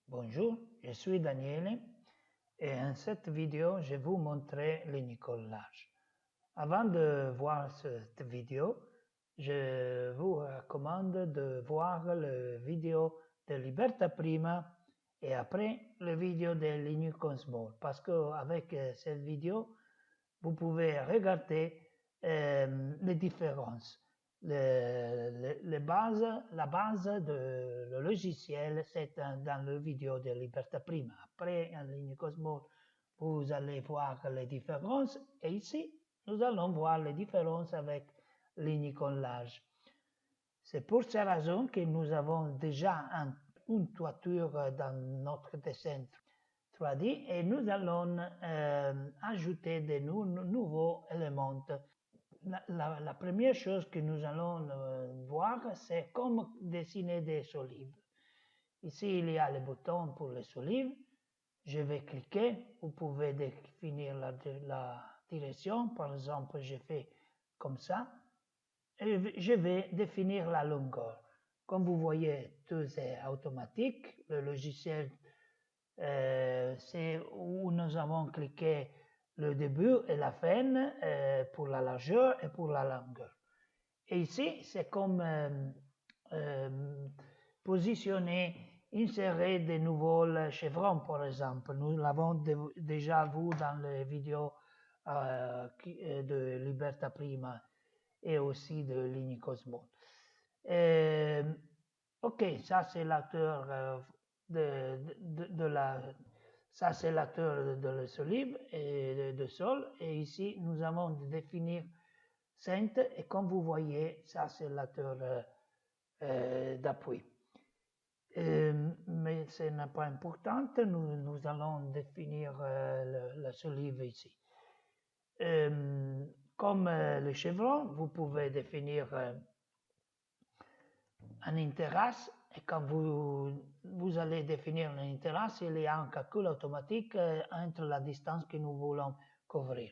Bonjour, je suis Daniele et en cette vidéo, je vais vous montrer le nicolage. Avant de voir cette vidéo, je vous recommande de voir la vidéo de Liberta Prima et après la vidéo de Linux Small parce qu'avec cette vidéo, vous pouvez regarder les différences. La base de le logiciel, c'est dans la vidéo de Liberta Prima. Après, en ligne Cosmos, vous allez voir les différences. Et ici, nous allons voir les différences avec l'unicolage. C'est pour cette raison que nous avons déjà une toiture dans notre dessin 3D et nous allons ajouter de nouveaux éléments. La première chose que nous allons voir, c'est comment dessiner des solives. Ici, il y a le bouton pour les solives. Je vais cliquer. Vous pouvez définir la direction. Par exemple, je fais comme ça. Et je vais définir la longueur. Comme vous voyez, tout est automatique. Le logiciel, c'est où nous avons cliqué le début et la fin pour la largeur et pour la longueur. Et ici, c'est comme positionner, insérer de nouveaux chevrons, par exemple. Nous l'avons déjà vu dans les vidéos de Liberta Prima et aussi de Linux Small. Ok, ça c'est l'acteur ça c'est l'acteur de la solive et de sol. Et ici, nous allons définir Sainte, et comme vous voyez, ça c'est l'acteur d'appui. Mais ce n'est pas important, nous allons définir la solive ici. Comme le chevron, vous pouvez définir un interrace, et quand vous allez définir un interrace, il y a un calcul automatique entre la distance que nous voulons couvrir.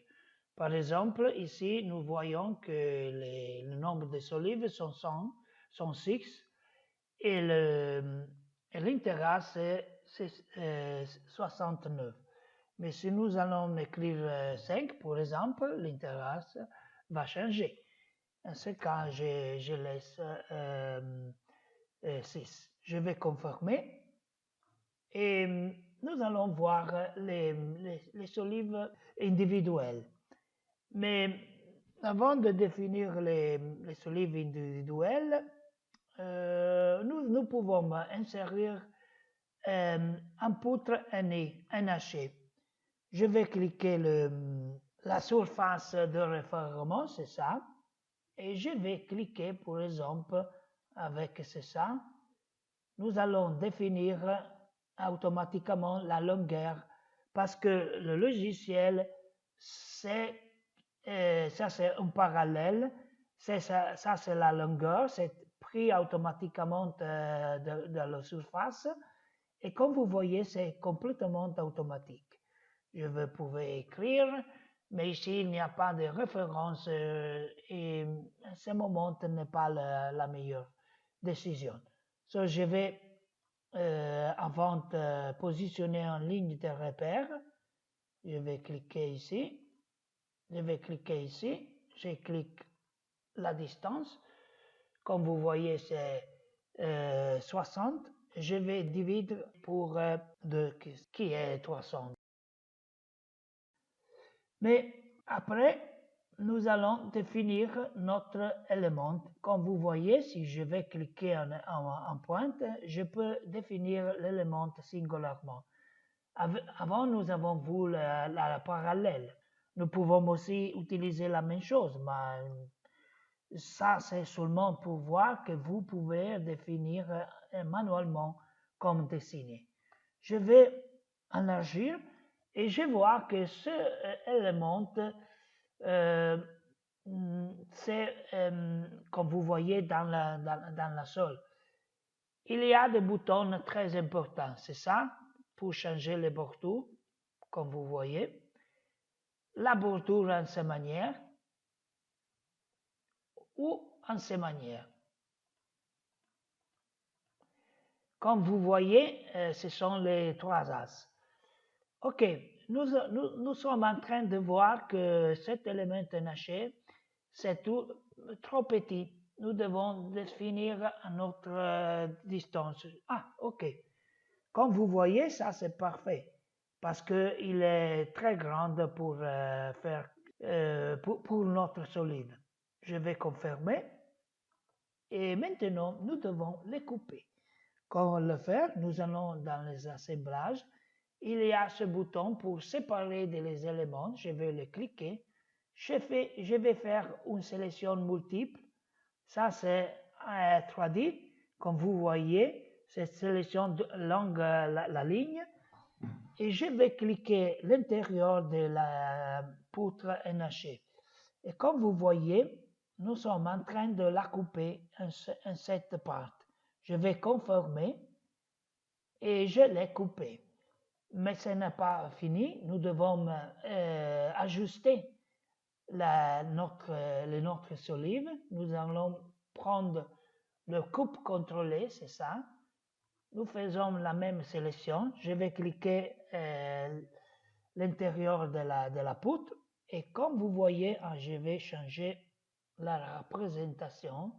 Par exemple, ici, nous voyons que le nombre de solives sont 6 et l'interrace c'est 69. Mais si nous allons écrire 5, par exemple, l'interrace va changer. En ce cas, je laisse 6. Je vais confirmer et nous allons voir les solives individuelles. Mais avant de définir les solives individuelles, nous pouvons insérer un poutre NHE. Je vais cliquer la surface de référence, c'est ça, et je vais cliquer, par exemple, avec c'est ça. Nous allons définir automatiquement la longueur parce que le logiciel, ça c'est un parallèle, ça c'est la longueur, c'est pris automatiquement de la surface et comme vous voyez, c'est complètement automatique. Je vais pouvoir écrire, mais ici il n'y a pas de référence et à ce moment ce n'est pas la meilleure décision. So, je vais, avant de positionner en ligne de repère, je vais cliquer ici, je clique la distance, comme vous voyez c'est 60, je vais diviser pour 2 qui est 300. Mais après, nous allons définir notre élément. Comme vous voyez, si je vais cliquer en pointe, je peux définir l'élément singulièrement. Avant, nous avons vu la parallèle. Nous pouvons aussi utiliser la même chose, mais ça, c'est seulement pour voir que vous pouvez définir manuellement comme dessiner. Je vais élargir et je vois que ce élément, c'est comme vous voyez dans la sol. Il y a des boutons très importants, c'est ça, pour changer les bordures, comme vous voyez. La bordure en cette manière ou en cette manière. Comme vous voyez, ce sont les 3 as. OK, nous sommes en train de voir que cet élément NH, c'est trop petit. Nous devons définir notre distance. Ah, OK. Comme vous voyez, ça c'est parfait parce qu'il est très grand pour pour notre solide. Je vais confirmer et maintenant nous devons les couper. Comment le faire? Nous allons dans les assemblages. Il y a ce bouton pour séparer les éléments. Je vais le cliquer. Je vais faire une sélection multiple. Ça, c'est 3D. Comme vous voyez, cette sélection longue la ligne. Et je vais cliquer l'intérieur de la poutre NH. Et comme vous voyez, nous sommes en train de la couper en cette partie. Je vais confirmer et je l'ai coupé. Mais ce n'est pas fini. Nous devons ajuster notre solive. Nous allons prendre le coupe contrôlé, c'est ça. Nous faisons la même sélection. Je vais cliquer l'intérieur de la poutre. Et comme vous voyez, je vais changer la représentation.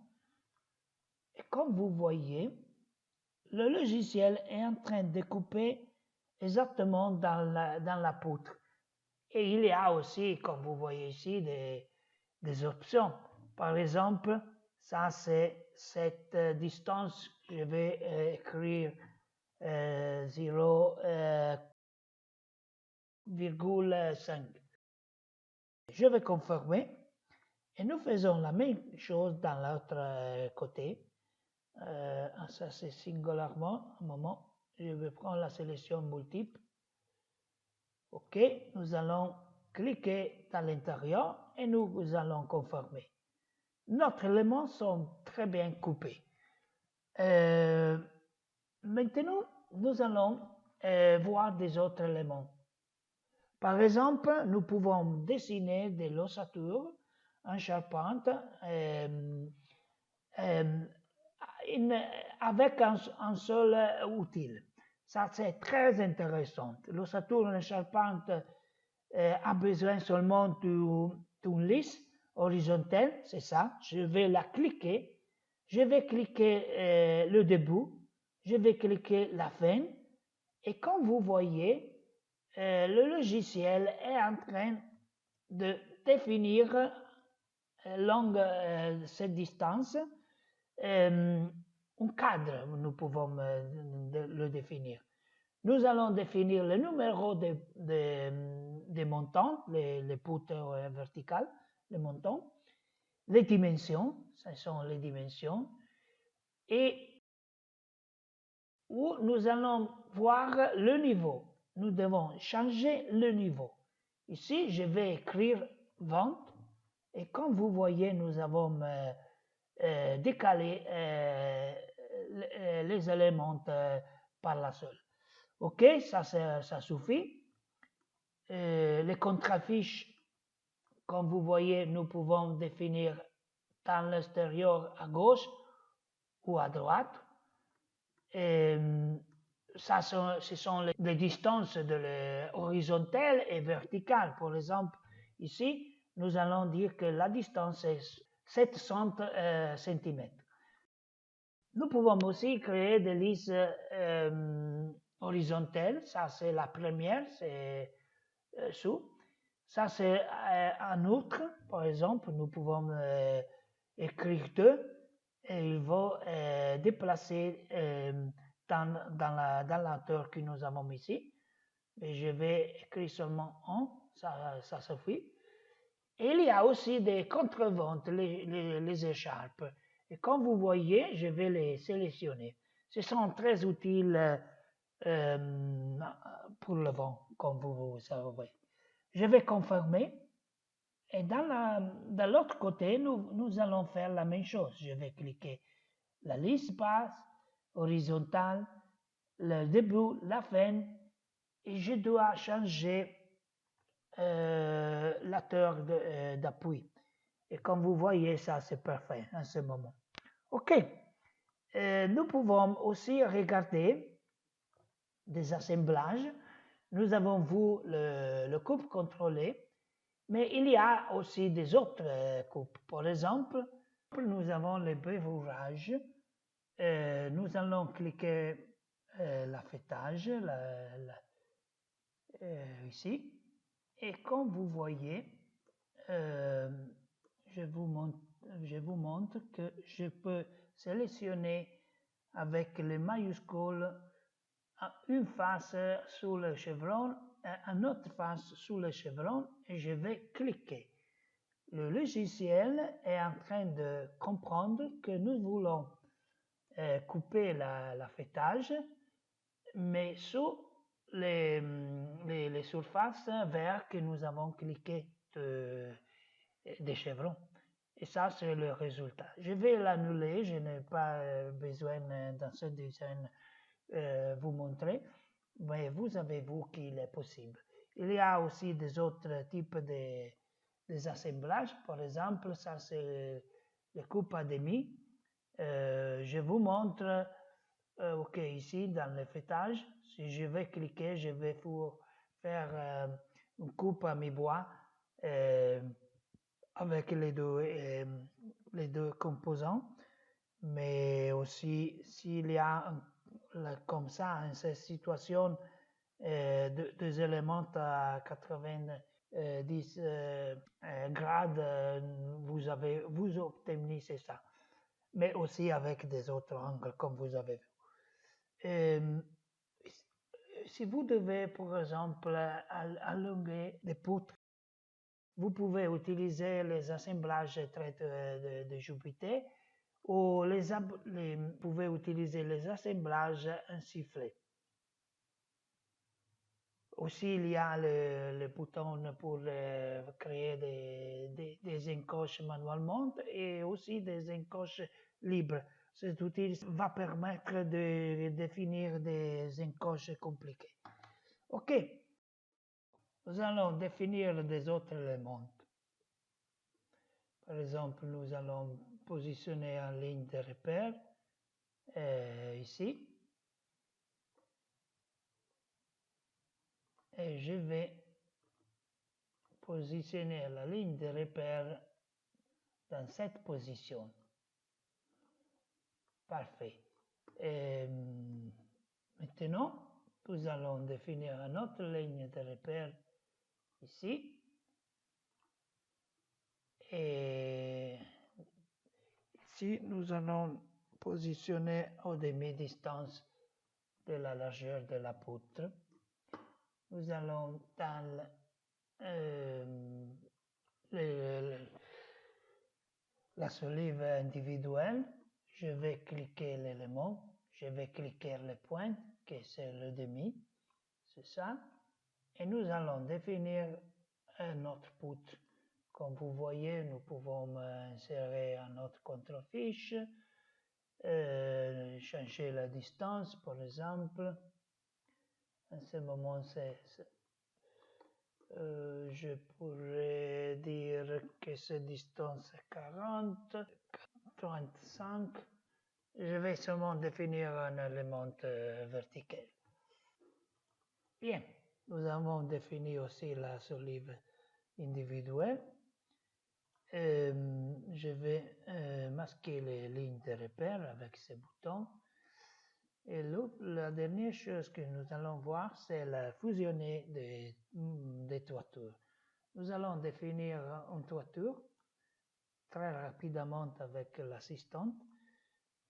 Et comme vous voyez, le logiciel est en train de couper exactement dans la poutre. Et il y a aussi, comme vous voyez ici, des options. Par exemple, ça c'est cette distance, je vais écrire 0,5. Je vais confirmer et nous faisons la même chose dans l'autre côté. Ça c'est singulièrement, un moment, je vais prendre la sélection multiple. OK, nous allons cliquer dans l'intérieur et nous allons confirmer. Notre éléments sont très bien coupés. Maintenant, nous allons voir des autres éléments. Par exemple, nous pouvons dessiner des l'ossature en charpente avec un seul outil. Ça, c'est très intéressant. L'ossature en charpente a besoin seulement d'une lisse horizontale, c'est ça. Je vais la cliquer. Je vais cliquer le début. Je vais cliquer la fin. Et comme vous voyez, le logiciel est en train de définir cette distance. Un cadre, nous pouvons le définir. Nous allons définir le numéro des montants, les poutres verticales, les montants, les dimensions, ce sont les dimensions, et où nous allons voir le niveau. Nous devons changer le niveau. Ici, je vais écrire 20, et comme vous voyez, nous avons décalé les éléments par la seule. OK, ça suffit. Les contrafiches, comme vous voyez, nous pouvons définir dans l'extérieur à gauche ou à droite. Ce sont les distances horizontales et verticales. Par exemple, ici, nous allons dire que la distance est 700 cm. Nous pouvons aussi créer des listes horizontales. Ça, c'est la première, c'est sous. Ça, c'est un autre. Par exemple, nous pouvons écrire 2 et il va déplacer dans la hauteur que nous avons ici. Et je vais écrire seulement 1, ça suffit. Et il y a aussi des contreventes, les écharpes. Et comme vous voyez, je vais les sélectionner. Ce sont très utiles pour le vent, comme vous savez. Je vais confirmer. Et de l'autre côté, nous allons faire la même chose. Je vais cliquer la liste basse, horizontale, le début, la fin, et je dois changer la hauteur d'appui. Et comme vous voyez, ça c'est parfait en ce moment. OK. Nous pouvons aussi regarder des assemblages. Nous avons vu le coupe contrôlé, mais il y a aussi des autres coupes. Par exemple, nous avons le beurrage. Nous allons cliquer l'affêtage ici. Et comme vous voyez, je vous montre que je peux sélectionner avec les majuscules une face sur le chevron, une autre face sur le chevron et je vais cliquer. Le logiciel est en train de comprendre que nous voulons couper l'affêtage, mais sur les surfaces vertes que nous avons cliqué des chevrons. Et ça, c'est le résultat. Je vais l'annuler, je n'ai pas besoin dans ce design vous montrer, mais vous avez vu qu'il est possible. Il y a aussi des autres types des assemblages. Par exemple, ça c'est le coupe à demi. Je vous montre, ok, ici dans le fêtage, si je vais cliquer, je vais faire une coupe à mi-bois avec les deux composants. Mais aussi, s'il y a comme ça, en cette situation, deux éléments à 90 grades, vous obtenez ça. Mais aussi avec des autres angles, comme vous avez vu. Si vous devez, par exemple, allonger des poutres, vous pouvez utiliser les assemblages traits de Jupiter ou vous pouvez utiliser les assemblages en sifflet. Aussi, il y a le bouton pour créer des encoches manuellement et aussi des encoches libres. Cet outil va permettre de définir des encoches compliquées. OK. Nous allons définir des autres éléments. Par exemple, nous allons positionner en ligne de repère ici. Et je vais positionner la ligne de repère dans cette position. Parfait. Et maintenant, nous allons définir une autre ligne de repère ici. Et ici, nous allons positionner au demi-distance de la largeur de la poutre. Nous allons dans la solive individuelle, je vais cliquer l'élément, je vais cliquer le point, que c'est le demi, c'est ça, et nous allons définir un autre poutre. Comme vous voyez, nous pouvons insérer un autre contrefilche, changer la distance, par exemple. En ce moment, je pourrais dire que cette distance est 40, 35. Je vais seulement définir un élément vertical. Bien, nous avons défini aussi la solive individuelle. Je vais masquer les lignes de repère avec ces boutons. Et la dernière chose que nous allons voir, c'est la fusionner des toitures. Nous allons définir une toiture très rapidement avec l'assistante.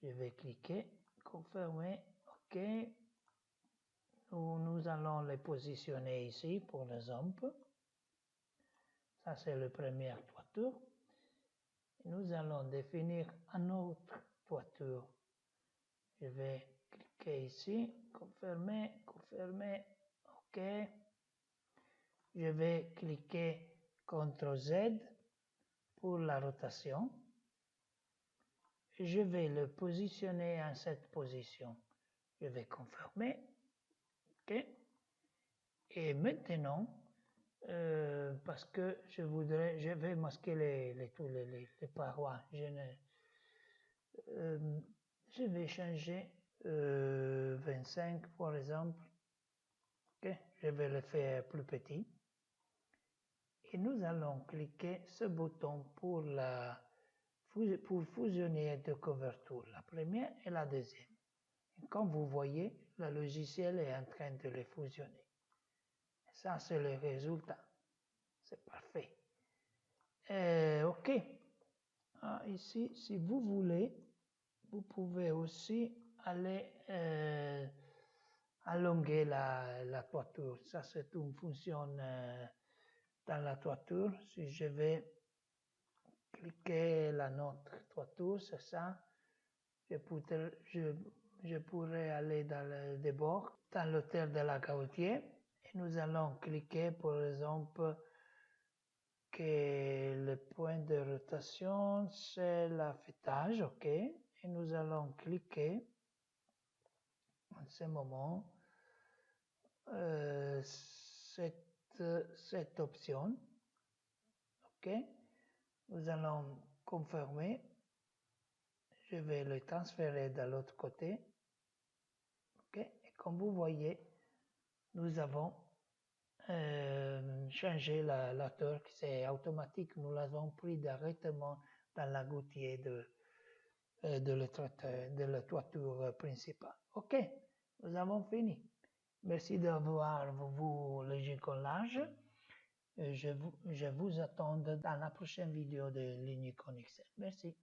Je vais cliquer, confirmer, OK. Nous allons les positionner ici, pour l'exemple. Ça, c'est la première toiture. Nous allons définir une autre toiture. Je vais cliquer ici, confirmer, confirmer, OK. Je vais cliquer CTRL Z pour la rotation. Je vais le positionner en cette position. Je vais confirmer, OK. Et maintenant, parce que je vais masquer les parois. je vais changer 25 par exemple. Okay. Je vais le faire plus petit. Et nous allons cliquer ce bouton pour fusionner deux couvertures, la première et la deuxième. Et comme vous voyez, le logiciel est en train de les fusionner. Et ça, c'est le résultat. C'est parfait. OK. Ici, si vous voulez, vous pouvez aussi aller allonger la toiture. Ça, c'est une fonction dans la toiture. Si je vais cliquer la notre toiture, c'est ça. Je pourrais aller dans le débord, dans l'hôtel de la Gautier, et nous allons cliquer, par exemple, que le point de rotation, c'est l'affêtage, OK, et nous allons cliquer en ce moment cette option, OK, nous allons confirmer. Je vais le transférer de l'autre côté. OK. Et comme vous voyez, nous avons changé la hauteur, c'est automatique. Nous l'avons pris directement dans la gouttière de la toiture principale. OK. Nous avons fini. Merci d'avoir vu le bricolage. Je vous attends dans la prochaine vidéo de l'Unicon XL. Merci.